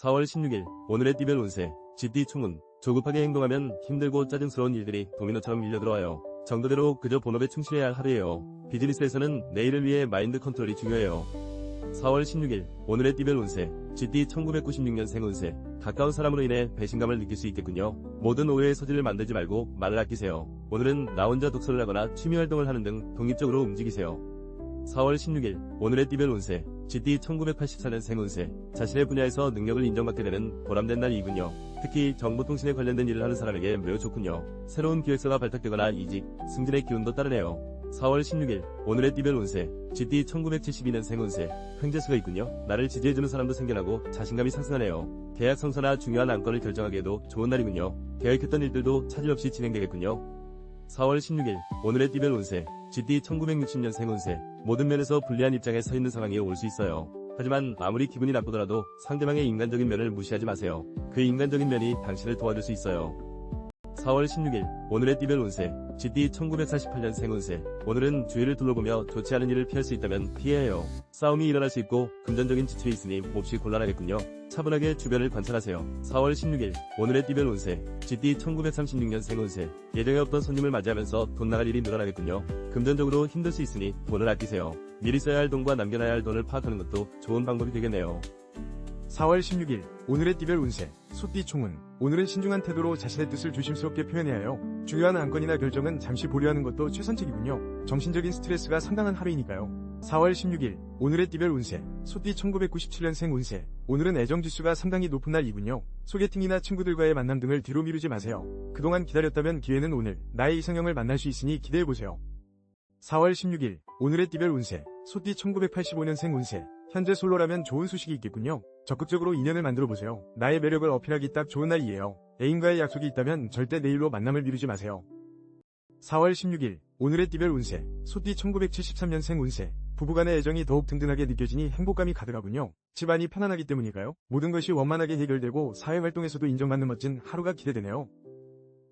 4월 16일 오늘의 띠별 운세 쥐띠 충운. 조급하게 행동하면 힘들고 짜증스러운 일들이 도미노처럼 밀려들어와요. 정도대로 그저 본업에 충실해야 할 하루예요. 비즈니스에서는 내일을 위해 마인드 컨트롤이 중요해요. 4월 16일 오늘의 띠별 운세 쥐띠 1996년생 운세. 가까운 사람으로 인해 배신감을 느낄 수 있겠군요. 모든 오해의 소지를 만들지 말고 말을 아끼세요. 오늘은 나 혼자 독서를 하거나 취미활동을 하는 등 독립적으로 움직이세요. 4월 16일 오늘의 띠별 운세 쥐띠 1984년생 운세. 자신의 분야에서 능력을 인정받게 되는 보람된 날이군요. 특히 정보통신에 관련된 일을 하는 사람에게 매우 좋군요. 새로운 기획서가 발탁되거나 이직, 승진의 기운도 따르네요. 4월 16일 오늘의 띠별 운세 쥐띠 1972년생 운세. 횡재수가 있군요. 나를 지지해주는 사람도 생겨나고 자신감이 상승하네요. 계약 성사나 중요한 안건을 결정하기에도 좋은 날이군요. 계획했던 일들도 차질 없이 진행되겠군요. 4월 16일 오늘의 띠별 운세 쥐띠 1960년생 운세. 모든 면에서 불리한 입장에 서 있는 상황이 올 수 있어요. 하지만 아무리 기분이 나쁘더라도 상대방의 인간적인 면을 무시하지 마세요. 그 인간적인 면이 당신을 도와줄 수 있어요. 4월 16일 오늘의 띠별 운세 쥐띠 1948년생 운세. 오늘은 주위를 둘러보며 좋지 않은 일을 피할 수 있다면 피해야 해요. 싸움이 일어날 수 있고 금전적인 지출이 있으니 몹시 곤란하겠군요. 차분하게 주변을 관찰하세요. 4월 16일 오늘의 띠별 운세 쥐띠 1936년생 운세. 예정에 없던 손님을 맞이하면서 돈 나갈 일이 늘어나겠군요. 금전적으로 힘들 수 있으니 돈을 아끼세요. 미리 써야 할 돈과 남겨놔야 할 돈을 파악하는 것도 좋은 방법이 되겠네요. 4월 16일 오늘의 띠별 운세 소띠 총운. 오늘은 신중한 태도로 자신의 뜻을 조심스럽게 표현해야 해요. 중요한 안건이나 결정은 잠시 보류하는 것도 최선책이군요. 정신적인 스트레스가 상당한 하루이니까요. 4월 16일 오늘의 띠별 운세 소띠 1997년생 운세. 오늘은 애정지수가 상당히 높은 날이군요. 소개팅이나 친구들과의 만남 등을 뒤로 미루지 마세요. 그동안 기다렸다면 기회는 오늘 나의 이상형을 만날 수 있으니 기대해보세요. 4월 16일 오늘의 띠별 운세 소띠 1985년생 운세. 현재 솔로라면 좋은 소식이 있겠군요. 적극적으로 인연을 만들어보세요. 나의 매력을 어필하기 딱 좋은 날이에요. 애인과의 약속이 있다면 절대 내일로 만남을 미루지 마세요. 4월 16일 오늘의 띠별 운세 소띠 1973년생 운세. 부부간의 애정이 더욱 든든하게 느껴지니 행복감이 가득하군요. 집안이 편안하기 때문일까요? 모든 것이 원만하게 해결되고 사회활동에서도 인정받는 멋진 하루가 기대되네요.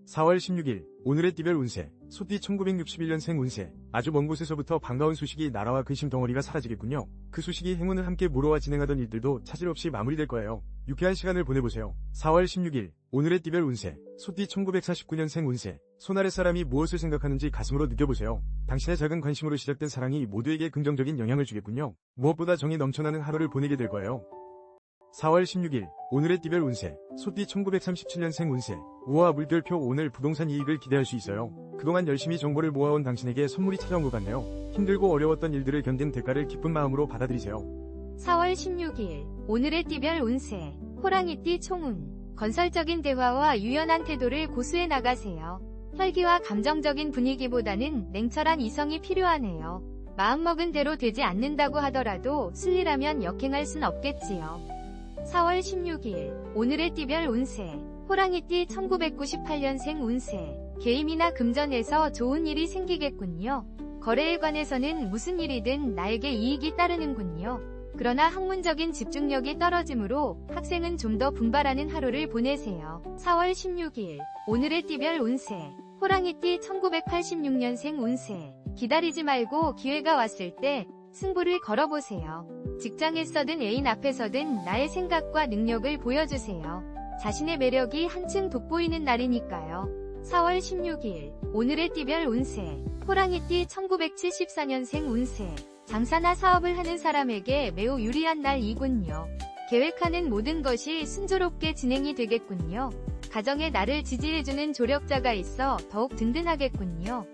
4월 16일 오늘의 띠별 운세 소띠 1961년생 운세. 아주 먼 곳에서부터 반가운 소식이 날아와 근심 덩어리가 사라지겠군요. 그 소식이 행운을 함께 물어와 진행하던 일들도 차질 없이 마무리될 거예요. 유쾌한 시간을 보내보세요. 4월 16일 오늘의 띠별 운세 소띠 1949년생 운세. 손아래 사람이 무엇을 생각하는지 가슴으로 느껴보세요. 당신의 작은 관심으로 시작된 사랑이 모두에게 긍정적인 영향을 주겠군요. 무엇보다 정이 넘쳐나는 하루를 보내게 될 거예요. 4월 16일 오늘의 띠별 운세 소띠 1937년생 운세. 우와 물결표. 오늘 부동산 이익을 기대할 수 있어요. 그동안 열심히 정보를 모아온 당신에게 선물이 찾아온 것 같네요. 힘들고 어려웠던 일들을 견딘 대가를 기쁜 마음으로 받아들이세요. 4월 16일 오늘의 띠별 운세 호랑이띠 총운. 건설적인 대화와 유연한 태도를 고수해 나가세요. 혈기와 감정적인 분위기보다는 냉철한 이성이 필요하네요. 마음먹은 대로 되지 않는다고 하더라도 순리라면 역행할 순 없겠지요. 4월 16일 오늘의 띠별 운세 호랑이띠 1998년생 운세. 개임이나 금전에서 좋은 일이 생기겠군요. 거래에 관해서는 무슨 일이든 나에게 이익이 따르는군요. 그러나 학문적인 집중력이 떨어지므로 학생은 좀 더 분발하는 하루를 보내세요. 4월 16일 오늘의 띠별 운세 호랑이띠 1986년생 운세. 기다리지 말고 기회가 왔을 때 승부를 걸어보세요. 직장에서든 애인 앞에서든 나의 생각과 능력을 보여주세요. 자신의 매력이 한층 돋보이는 날이니까요. 4월 16일 오늘의 띠별 운세 호랑이띠 1974년생 운세. 장사나 사업을 하는 사람에게 매우 유리한 날이군요. 계획하는 모든 것이 순조롭게 진행이 되겠군요. 가정에 나를 지지해주는 조력자가 있어 더욱 든든하겠군요.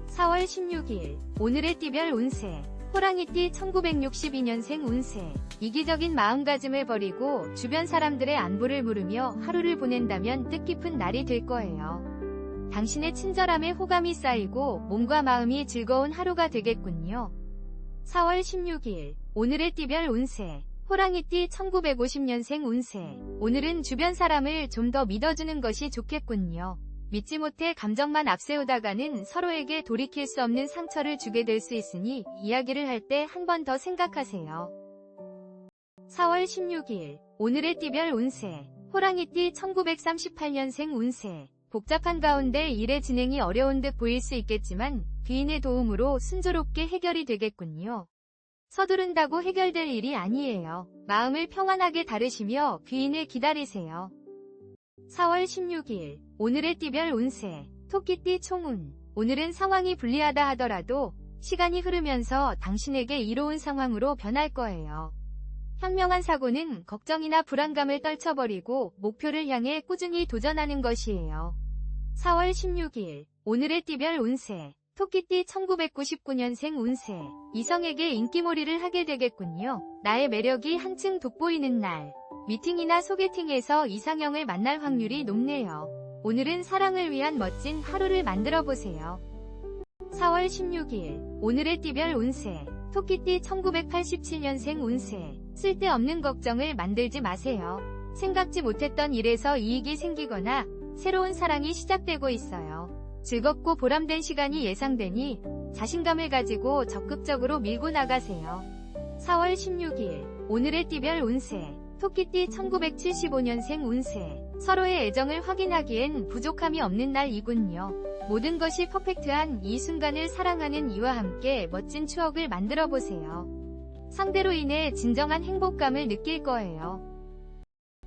4월 16일 오늘의 띠별 운세 호랑이띠 1962년생 운세. 이기적인 마음가짐을 버리고 주변 사람들의 안부를 물으며 하루를 보낸다면 뜻깊은 날이 될 거예요. 당신의 친절함에 호감이 쌓이고 몸과 마음이 즐거운 하루가 되겠군요. 4월 16일 오늘의 띠별 운세 호랑이띠 1950년생 운세. 오늘은 주변 사람을 좀 더 믿어주는 것이 좋겠군요. 믿지 못해 감정만 앞세우다가는 서로에게 돌이킬 수 없는 상처를 주게 될 수 있으니 이야기를 할 때 한 번 더 생각하세요. 4월 16일 오늘의 띠별 운세 호랑이띠 1938년생 운세. 복잡한 가운데 일의 진행이 어려운 듯 보일 수 있겠지만 귀인의 도움으로 순조롭게 해결이 되겠군요. 서두른다고 해결될 일이 아니에요. 마음을 평안하게 다루시며 귀인을 기다리세요. 4월 16일 오늘의 띠별 운세 토끼띠 총운. 오늘은 상황이 불리하다 하더라도 시간이 흐르면서 당신에게 이로운 상황으로 변할 거예요. 현명한 사고는 걱정이나 불안감을 떨쳐버리고 목표를 향해 꾸준히 도전하는 것이에요. 4월 16일 오늘의 띠별 운세 토끼띠 1999년생 운세. 이성에게 인기몰이를 하게 되겠군요. 나의 매력이 한층 돋보이는 날. 미팅이나 소개팅에서 이상형을 만날 확률이 높네요. 오늘은 사랑을 위한 멋진 하루를 만들어 보세요. 4월 16일 오늘의 띠별 운세 토끼띠 1987년생 운세. 쓸데없는 걱정을 만들지 마세요. 생각지 못했던 일에서 이익이 생기거나 새로운 사랑이 시작되고 있어요. 즐겁고 보람된 시간이 예상되니 자신감을 가지고 적극적으로 밀고 나가세요. 4월 16일 오늘의 띠별 운세 토끼띠 1975년생 운세. 서로의 애정을 확인하기엔 부족함이 없는 날이군요. 모든 것이 퍼펙트한 이 순간을 사랑하는 이와 함께 멋진 추억을 만들어 보세요. 상대로 인해 진정한 행복감을 느낄 거예요.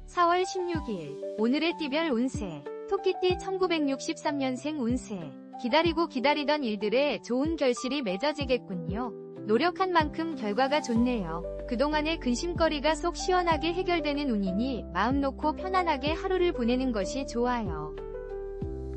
4월 16일 오늘의 띠별 운세 토끼띠 1963년생 운세. 기다리고 기다리던 일들에 좋은 결실이 맺어지겠군요. 노력한 만큼 결과가 좋네요. 그동안의 근심거리가 속 시원하게 해결되는 운이니 마음 놓고 편안하게 하루를 보내는 것이 좋아요.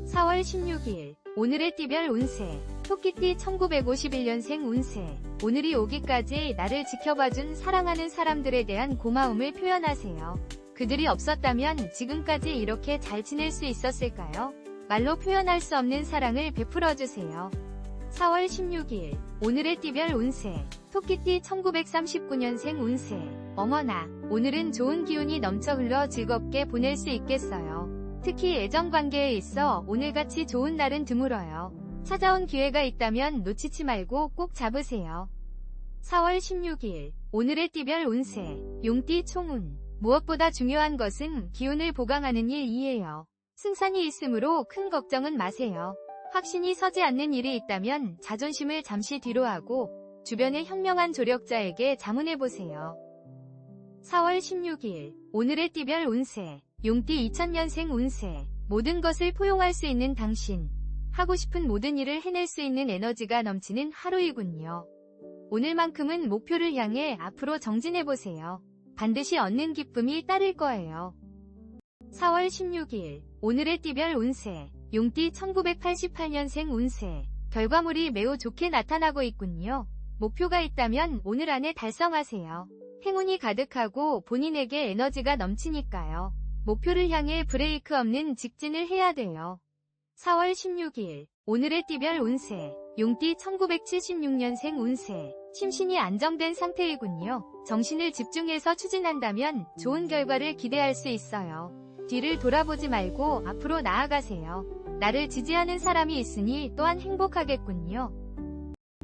4월 16일 오늘의 띠별 운세 토끼띠 1951년생 운세. 오늘이 오기까지 나를 지켜봐준 사랑하는 사람들에 대한 고마움을 표현하세요. 그들이 없었다면 지금까지 이렇게 잘 지낼 수 있었을까요? 말로 표현할 수 없는 사랑을 베풀어주세요. 4월 16일 오늘의 띠별 운세 토끼띠 1939년생 운세. 어머나, 오늘은 좋은 기운이 넘쳐 흘러 즐겁게 보낼 수 있겠어요. 특히 애정관계에 있어 오늘같이 좋은 날은 드물어요. 찾아온 기회가 있다면 놓치지 말고 꼭 잡으세요. 4월 16일 오늘의 띠별 운세 용띠 총운. 무엇보다 중요한 것은 기운을 보강하는 일이에요. 승산이 있으므로 큰 걱정은 마세요. 확신이 서지 않는 일이 있다면 자존심을 잠시 뒤로 하고 주변의 현명한 조력자에게 자문해보세요. 4월 16일 오늘의 띠별 운세 용띠 2000년생 운세. 모든 것을 포용할 수 있는 당신. 하고 싶은 모든 일을 해낼 수 있는 에너지가 넘치는 하루이군요. 오늘만큼은 목표를 향해 앞으로 정진해보세요. 반드시 얻는 기쁨이 따를 거예요. 4월 16일 오늘의 띠별 운세 용띠 1988년생 운세. 결과물이 매우 좋게 나타나고 있군요. 목표가 있다면 오늘 안에 달성하세요. 행운이 가득하고 본인에게 에너지가 넘치니까요. 목표를 향해 브레이크 없는 직진을 해야 돼요. 4월 16일 오늘의 띠별 운세 용띠 1976년생 운세. 심신이 안정된 상태이군요. 정신을 집중해서 추진한다면 좋은 결과를 기대할 수 있어요. 뒤를 돌아보지 말고 앞으로 나아가세요. 나를 지지하는 사람이 있으니 또한 행복하겠군요.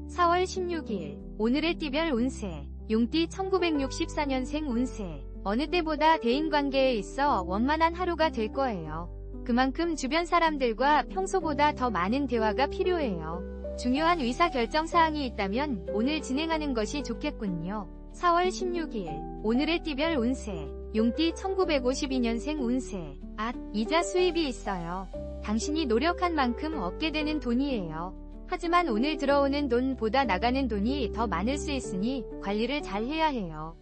4월 16일 오늘의 띠별 운세 용띠 1964년생 운세. 어느 때보다 대인관계에 있어 원만한 하루가 될 거예요. 그만큼 주변 사람들과 평소보다 더 많은 대화가 필요해요. 중요한 의사결정사항이 있다면 오늘 진행하는 것이 좋겠군요. 4월 16일 오늘의 띠별 운세 용띠 1952년생 운세. 이자 수입이 있어요. 당신이 노력한 만큼 얻게 되는 돈이에요. 하지만 오늘 들어오는 돈보다 나가는 돈이 더 많을 수 있으니 관리를 잘 해야 해요.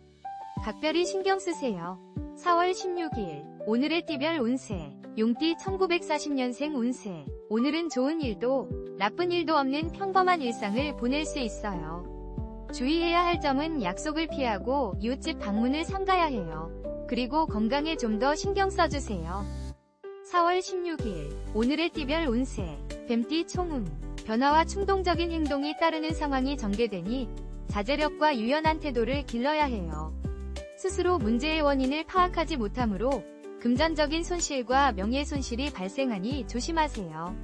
각별히 신경 쓰세요. 4월 16일 오늘의 띠별 운세 용띠 1940년생 운세. 오늘은 좋은 일도 나쁜 일도 없는 평범한 일상을 보낼 수 있어요. 주의해야 할 점은 약속을 피하고 이웃집 방문을 삼가야 해요. 그리고 건강에 좀 더 신경 써주세요. 4월 16일 오늘의 띠별 운세 뱀띠 총운. 변화와 충동적인 행동이 따르는 상황이 전개되니 자제력과 유연한 태도를 길러야 해요. 스스로 문제의 원인을 파악하지 못하므로 금전적인 손실과 명예손실이 발생하니 조심하세요.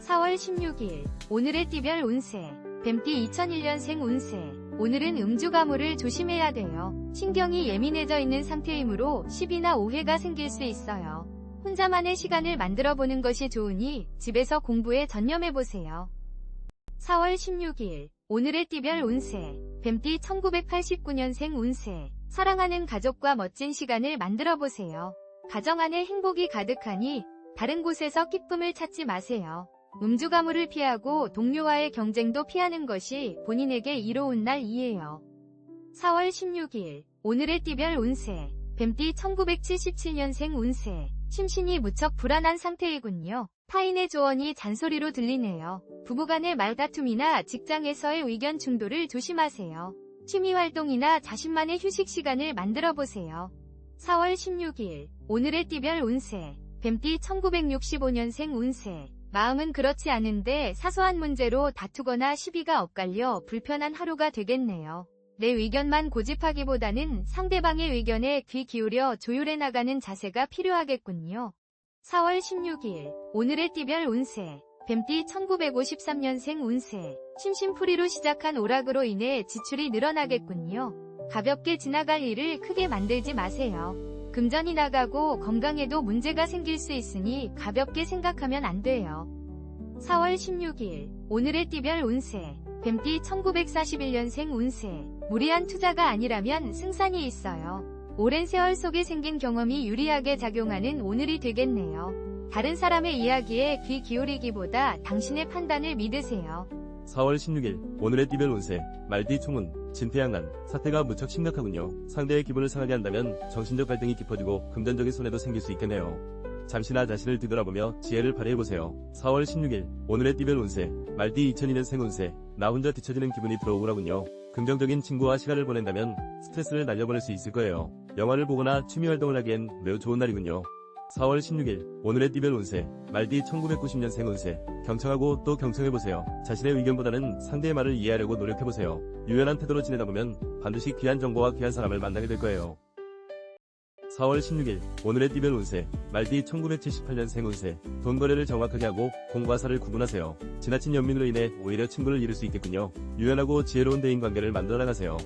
4월 16일 오늘의 띠별 운세 뱀띠 2001년생 운세. 오늘은 음주가물을 조심해야 돼요. 신경이 예민해져 있는 상태이므로 시비나 오해가 생길 수 있어요. 혼자만의 시간을 만들어보는 것이 좋으니 집에서 공부에 전념해보세요. 4월 16일 오늘의 띠별 운세 뱀띠 1989년생 운세. 사랑하는 가족과 멋진 시간을 만들어 보세요. 가정 안에 행복이 가득하니 다른 곳에서 기쁨을 찾지 마세요. 음주 가물을 피하고 동료와의 경쟁도 피하는 것이 본인에게 이로운 날이에요. 4월 16일 오늘의 띠별 운세. 뱀띠 1977년생 운세. 심신이 무척 불안한 상태이군요. 타인의 조언이 잔소리로 들리네요. 부부간의 말다툼이나 직장에서의 의견 충돌을 조심하세요. 취미활동이나 자신만의 휴식 시간을 만들어 보세요. 4월 16일 오늘의 띠별 운세. 뱀띠 1965년생 운세. 마음은 그렇지 않은데 사소한 문제로 다투거나 시비가 엇갈려 불편한 하루가 되겠네요. 내 의견만 고집하기보다는 상대방의 의견에 귀 기울여 조율해 나가는 자세가 필요하겠군요. 4월 16일 오늘의 띠별 운세. 뱀띠 1953년생 운세. 심심풀이로 시작한 오락으로 인해 지출이 늘어나겠군요. 가볍게 지나갈 일을 크게 만들지 마세요. 금전이 나가고 건강에도 문제가 생길 수 있으니 가볍게 생각하면 안 돼요. 4월 16일 오늘의 띠별 운세. 뱀띠 1941년생 운세. 무리한 투자가 아니라면 승산이 있어요. 오랜 세월 속에 생긴 경험이 유리하게 작용하는 오늘이 되겠네요. 다른 사람의 이야기에 귀 기울이기보다 당신의 판단을 믿으세요. 4월 16일 오늘의 띠별 운세. 말띠 총운, 진퇴양난. 사태가 무척 심각하군요. 상대의 기분을 상하게 한다면 정신적 갈등이 깊어지고 금전적인 손해도 생길 수 있겠네요. 잠시 나 자신을 뒤돌아보며 지혜를 발휘해보세요. 4월 16일 오늘의 띠별 운세. 말띠 2002년생 운세. 나 혼자 뒤처지는 기분이 들어오더군요. 긍정적인 친구와 시간을 보낸다면 스트레스를 날려보낼 수 있을 거예요. 영화를 보거나 취미활동을 하기엔 매우 좋은 날이군요. 4월 16일 오늘의 띠별 운세. 말띠 1990년생 운세. 경청하고 또 경청해보세요. 자신의 의견보다는 상대의 말을 이해하려고 노력해보세요. 유연한 태도로 지내다 보면 반드시 귀한 정보와 귀한 사람을 만나게 될 거예요. 4월 16일 오늘의 띠별 운세. 말띠 1978년생 운세. 돈 거래를 정확하게 하고 공과 사를 구분하세요. 지나친 연민으로 인해 오히려 친구를 잃을 수 있겠군요. 유연하고 지혜로운 대인관계를 만들어 나가세요.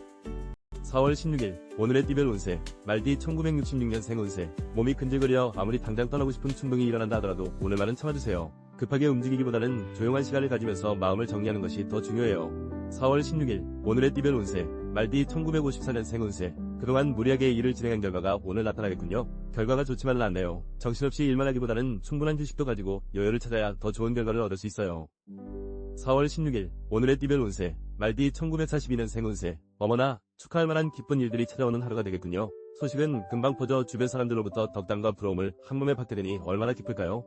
4월 16일 오늘의 띠별 운세. 말띠 1966년생 운세. 몸이 근질거려 아무리 당장 떠나고 싶은 충동이 일어난다 하더라도 오늘만은 참아주세요. 급하게 움직이기보다는 조용한 시간을 가지면서 마음을 정리하는 것이 더 중요해요. 4월 16일 오늘의 띠별 운세. 말띠 1954년생 운세. 그동안 무리하게 일을 진행한 결과가 오늘 나타나겠군요. 결과가 좋지만은 않네요. 정신없이 일만 하기보다는 충분한 휴식도 가지고 여유를 찾아야 더 좋은 결과를 얻을 수 있어요. 4월 16일 오늘의 띠별 운세. 말띠 1942년생 운세. 어머나 축하할 만한 기쁜 일들이 찾아오는 하루가 되겠군요. 소식은 금방 퍼져 주변 사람들로부터 덕담과 부러움을 한몸에 받게 되니 얼마나 기쁠까요?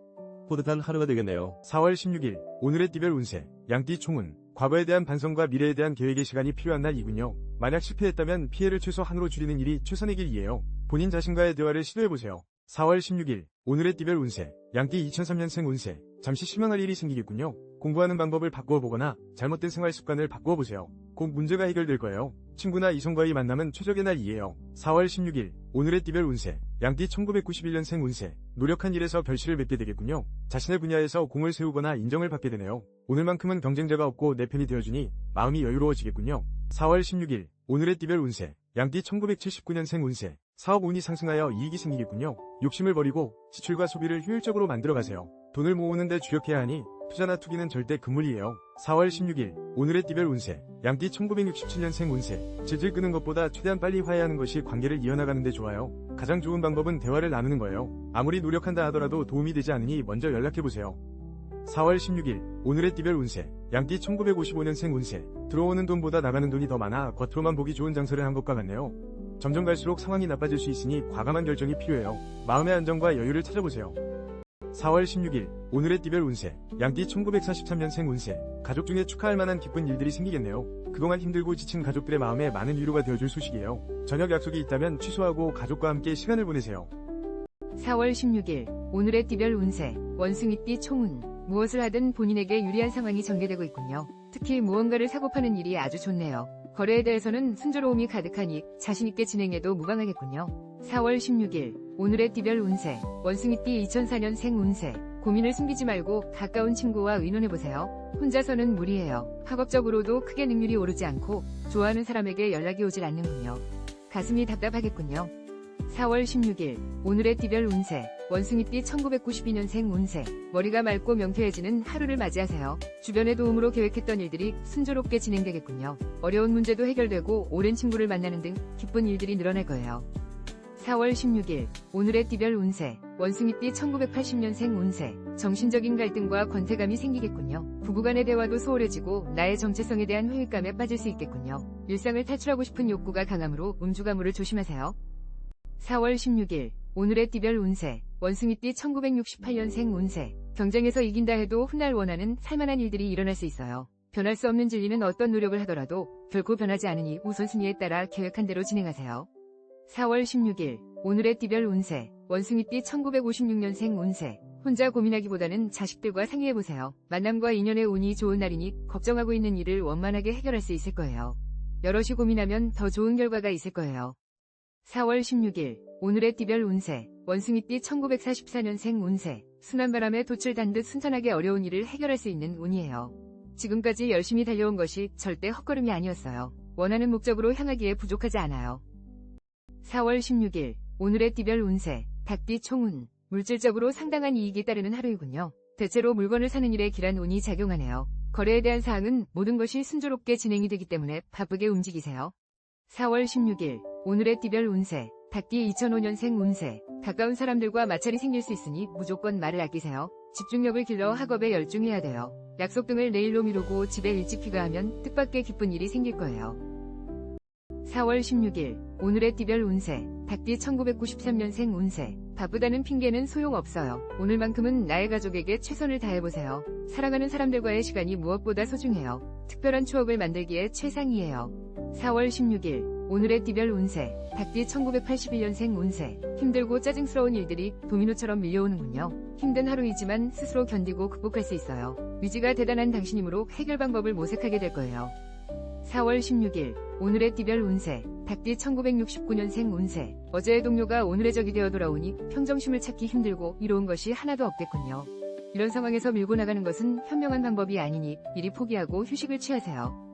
뿌듯한 하루가 되겠네요. 4월 16일 오늘의 띠별 운세. 양띠 총운. 과거에 대한 반성과 미래에 대한 계획의 시간이 필요한 날이군요. 만약 실패했다면 피해를 최소한으로 줄이는 일이 최선의 길이에요. 본인 자신과의 대화를 시도해보세요. 4월 16일 오늘의 띠별 운세. 양띠 2003년생 운세. 잠시 실망할 일이 생기겠군요. 공부하는 방법을 바꾸어보거나 잘못된 생활 습관을 바꾸어보세요. 곧 문제가 해결될 거예요. 친구나 이성과의 만남은 최적의 날이에요. 4월 16일 오늘의 띠별 운세. 양띠 1991년생 운세. 노력한 일에서 별실을 맺게 되겠군요. 자신의 분야에서 공을 세우거나 인정을 받게 되네요. 오늘만큼은 경쟁자가 없고 내 편이 되어주니 마음이 여유로워지겠군요. 4월 16일 오늘의 띠별 운세. 양띠 1979년생 운세. 사업 운이 상승하여 이익이 생기겠군요. 욕심을 버리고 지출과 소비를 효율적으로 만들어가세요. 돈을 모으는데 주력해야 하니 투자나 투기는 절대 금물이에요. 4월 16일 오늘의 띠별 운세. 양띠 1967년생 운세. 질질 끄는 것보다 최대한 빨리 화해하는 것이 관계를 이어나가는 데 좋아요. 가장 좋은 방법은 대화를 나누는 거예요. 아무리 노력한다 하더라도 도움이 되지 않으니 먼저 연락해보세요. 4월 16일 오늘의 띠별 운세. 양띠 1955년생 운세. 들어오는 돈보다 나가는 돈이 더 많아 겉으로만 보기 좋은 장사를 한 것과 같네요. 점점 갈수록 상황이 나빠질 수 있으니 과감한 결정이 필요해요. 마음의 안정과 여유를 찾아보세요. 4월 16일 오늘의 띠별 운세. 양띠 1943년생 운세. 가족 중에 축하할 만한 기쁜 일들이 생기겠네요. 그동안 힘들고 지친 가족들의 마음에 많은 위로가 되어줄 소식이에요. 저녁 약속이 있다면 취소하고 가족과 함께 시간을 보내세요. 4월 16일 오늘의 띠별 운세. 원숭이띠 총운. 무엇을 하든 본인에게 유리한 상황이 전개되고 있군요. 특히 무언가를 사고 파는 일이 아주 좋네요. 거래에 대해서는 순조로움이 가득하니 자신있게 진행해도 무방하겠군요. 4월 16일 오늘의 띠별 운세. 원숭이띠 2004년생 운세. 고민을 숨기지 말고 가까운 친구와 의논해보세요. 혼자서는 무리예요. 학업적으로도 크게 능률이 오르지 않고 좋아하는 사람에게 연락이 오질 않는군요. 가슴이 답답하겠군요. 4월 16일 오늘의 띠별 운세. 원숭이띠 1992년생 운세. 머리가 맑고 명쾌해지는 하루를 맞이하세요. 주변의 도움으로 계획했던 일들이 순조롭게 진행되겠군요. 어려운 문제도 해결되고 오랜 친구를 만나는 등 기쁜 일들이 늘어날 거예요. 4월 16일 오늘의 띠별 운세. 원숭이띠 1980년생 운세. 정신적인 갈등과 권태감이 생기겠군요. 부부간의 대화도 소홀해지고 나의 정체성에 대한 회의감에 빠질 수 있겠군요. 일상을 탈출하고 싶은 욕구가 강하므로 음주가물을 조심하세요. 4월 16일 오늘의 띠별 운세. 원숭이띠 1968년생 운세. 경쟁에서 이긴다 해도 훗날 원하는 살만한 일들이 일어날 수 있어요. 변할 수 없는 진리는 어떤 노력을 하더라도 결코 변하지 않으니 우선순위에 따라 계획한 대로 진행하세요. 4월 16일 오늘의 띠별 운세. 원숭이띠 1956년생 운세. 혼자 고민하기보다는 자식들과 상의해보세요. 만남과 인연의 운이 좋은 날이니 걱정하고 있는 일을 원만하게 해결할 수 있을 거예요. 여럿이 고민하면 더 좋은 결과가 있을 거예요. 4월 16일 오늘의 띠별 운세. 원숭이띠 1944년생 운세. 순한 바람에 돛을 단 듯 순탄하게 어려운 일을 해결할 수 있는 운이에요. 지금까지 열심히 달려온 것이 절대 헛걸음이 아니었어요. 원하는 목적으로 향하기에 부족하지 않아요. 4월 16일 오늘의 띠별 운세. 닭띠 총운. 물질적으로 상당한 이익이 따르는 하루이군요. 대체로 물건을 사는 일에 길한 운이 작용하네요. 거래에 대한 사항은 모든 것이 순조롭게 진행이 되기 때문에 바쁘게 움직이세요. 4월 16일 오늘의 띠별 운세. 닭띠 2005년생 운세. 가까운 사람들과 마찰이 생길 수 있으니 무조건 말을 아끼세요. 집중력을 길러 학업에 열중해야 돼요. 약속 등을 내일로 미루고 집에 일찍 귀가하면 뜻밖의 기쁜 일이 생길 거예요. 4월 16일 오늘의 띠별 운세. 닭띠 1993년생 운세. 바쁘다는 핑계는 소용없어요. 오늘만큼은 나의 가족에게 최선을 다해보세요. 사랑하는 사람들과의 시간이 무엇보다 소중해요. 특별한 추억을 만들기에 최상이에요. 4월 16일 오늘의 띠별 운세. 닭띠 1981년생 운세. 힘들고 짜증스러운 일들이 도미노처럼 밀려오는군요. 힘든 하루이지만 스스로 견디고 극복할 수 있어요. 의지가 대단한 당신이므로 해결 방법을 모색하게 될 거예요. 4월 16일 오늘의 띠별 운세. 닭띠 1969년생 운세. 어제의 동료가 오늘의 적이 되어 돌아오니 평정심을 찾기 힘들고 이로운 것이 하나도 없겠군요. 이런 상황에서 밀고 나가는 것은 현명한 방법이 아니니 미리 포기하고 휴식을 취하세요.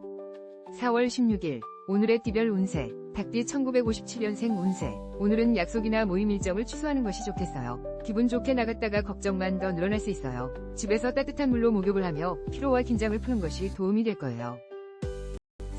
4월 16일 오늘의 띠별 운세. 닭띠 1957년생 운세. 오늘은 약속이나 모임 일정을 취소하는 것이 좋겠어요. 기분 좋게 나갔다가 걱정만 더 늘어날 수 있어요. 집에서 따뜻한 물로 목욕을 하며 피로와 긴장을 푸는 것이 도움이 될 거예요.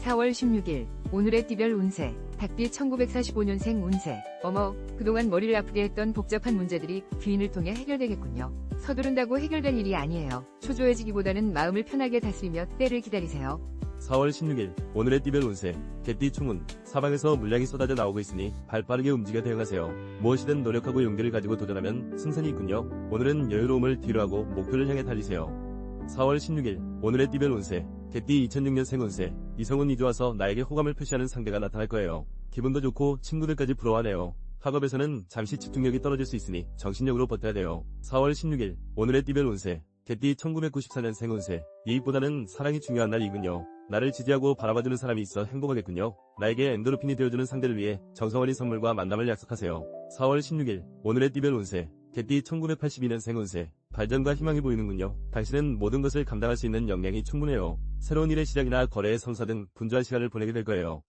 4월 16일 오늘의 띠별 운세. 닭띠 1945년생 운세. 어머, 그동안 머리를 아프게 했던 복잡한 문제들이 귀인을 통해 해결되겠군요. 서두른다고 해결될 일이 아니에요. 초조해지기보다는 마음을 편하게 다스리며 때를 기다리세요. 4월 16일 오늘의 띠별 운세. 개띠 충운. 사방에서 물량이 쏟아져 나오고 있으니 발빠르게 움직여 대응하세요. 무엇이든 노력하고 용기를 가지고 도전하면 승산이 있군요. 오늘은 여유로움을 뒤로하고 목표를 향해 달리세요. 4월 16일 오늘의 띠별 운세. 개띠 2006년생 운세. 이성운이 좋아서 나에게 호감을 표시하는 상대가 나타날 거예요. 기분도 좋고 친구들까지 부러워하네요. 학업에서는 잠시 집중력이 떨어질 수 있으니 정신력으로 버텨야 돼요. 4월 16일 오늘의 띠별 운세. 개띠 1994년생 운세. 이익보다는 사랑이 중요한 날이군요. 나를 지지하고 바라봐주는 사람이 있어 행복하겠군요. 나에게 엔도르핀이 되어주는 상대를 위해 정성어린 선물과 만남을 약속하세요. 4월 16일 오늘의 띠별 운세. 개띠 1982년생 운세. 발전과 희망이 보이는군요. 당신은 모든 것을 감당할 수 있는 역량이 충분해요. 새로운 일의 시작이나 거래의 성사 등 분주한 시간을 보내게 될 거예요.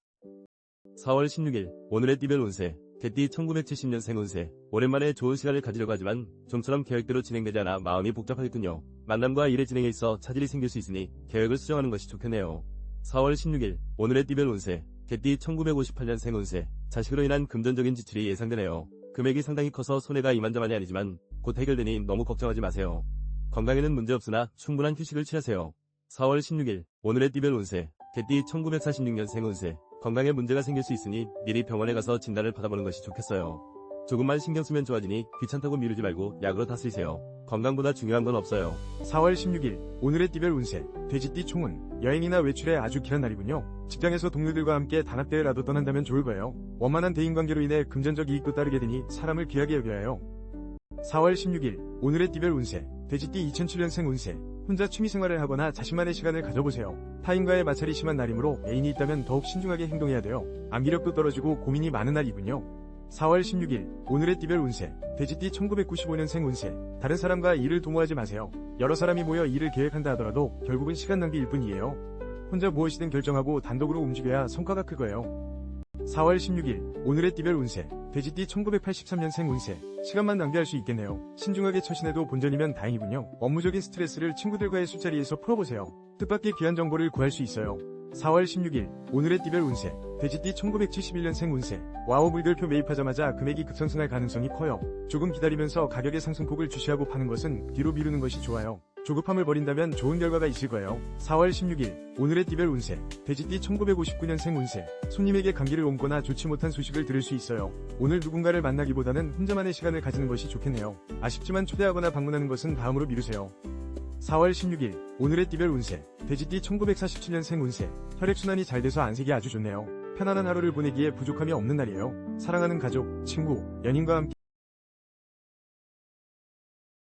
4월 16일 오늘의 띠별 운세. 개띠 1970년생 운세. 오랜만에 좋은 시간을 가지려고 하지만 좀처럼 계획대로 진행되지 않아 마음이 복잡하겠군요. 만남과 일의 진행에 있어 차질이 생길 수 있으니 계획을 수정하는 것이 좋겠네요. 4월 16일 오늘의 띠별 운세. 개띠 1958년생 운세. 자식으로 인한 금전적인 지출이 예상되네요. 금액이 상당히 커서 손해가 이만저만이 아니지만 곧 해결되니 너무 걱정하지 마세요. 건강에는 문제없으나 충분한 휴식을 취하세요. 4월 16일 오늘의 띠별 운세. 개띠 1946년생 운세. 건강에 문제가 생길 수 있으니 미리 병원에 가서 진단을 받아보는 것이 좋겠어요. 조금만 신경 쓰면 좋아지니 귀찮다고 미루지 말고 약으로 다스리세요. 건강보다 중요한 건 없어요. 4월 16일 오늘의 띠별 운세. 돼지띠 총운. 여행이나 외출에 아주 길한 날이군요. 직장에서 동료들과 함께 단합대회라도 떠난다면 좋을 거예요. 원만한 대인관계로 인해 금전적 이익도 따르게 되니 사람을 귀하게 여겨야 해요. 4월 16일 오늘의 띠별 운세. 돼지띠 2007년생 운세. 혼자 취미생활을 하거나 자신만의 시간을 가져보세요. 타인과의 마찰이 심한 날이므로 애인이 있다면 더욱 신중하게 행동해야 돼요. 암기력도 떨어지고 고민이 많은 날이군요. 4월 16일 오늘의 띠별 운세. 돼지띠 1995년생 운세. 다른 사람과 일을 도모하지 마세요. 여러 사람이 모여 일을 계획한다 하더라도 결국은 시간 낭비일 뿐이에요. 혼자 무엇이든 결정하고 단독으로 움직여야 성과가 클 거예요. 4월 16일 오늘의 띠별 운세. 돼지띠 1983년생 운세. 시간만 낭비할 수 있겠네요. 신중하게 처신해도 본전이면 다행이군요. 업무적인 스트레스를 친구들과의 술자리에서 풀어보세요. 뜻밖의 귀한 정보를 구할 수 있어요. 4월 16일 오늘의 띠별 운세 돼지띠 1971년생 운세 와우 물결표 매입하자마자 금액이 급상승할 가능성이 커요. 조금 기다리면서 가격의 상승폭을 주시하고 파는 것은 뒤로 미루는 것이 좋아요. 조급함을 버린다면 좋은 결과가 있을 거예요. 4월 16일 오늘의 띠별 운세 돼지띠 1959년생 운세 손님에게 감기를 옮거나 좋지 못한 소식을 들을 수 있어요. 오늘 누군가를 만나기보다는 혼자만의 시간을 가지는 것이 좋겠네요. 아쉽지만 초대하거나 방문하는 것은 다음으로 미루세요. 4월 16일 오늘의 띠별 운세 돼지띠 1947년생 운세 혈액순환이 잘 돼서 안색이 아주 좋네요. 편안한 하루를 보내기에 부족함이 없는 날이에요. 사랑하는 가족, 친구, 연인과 함께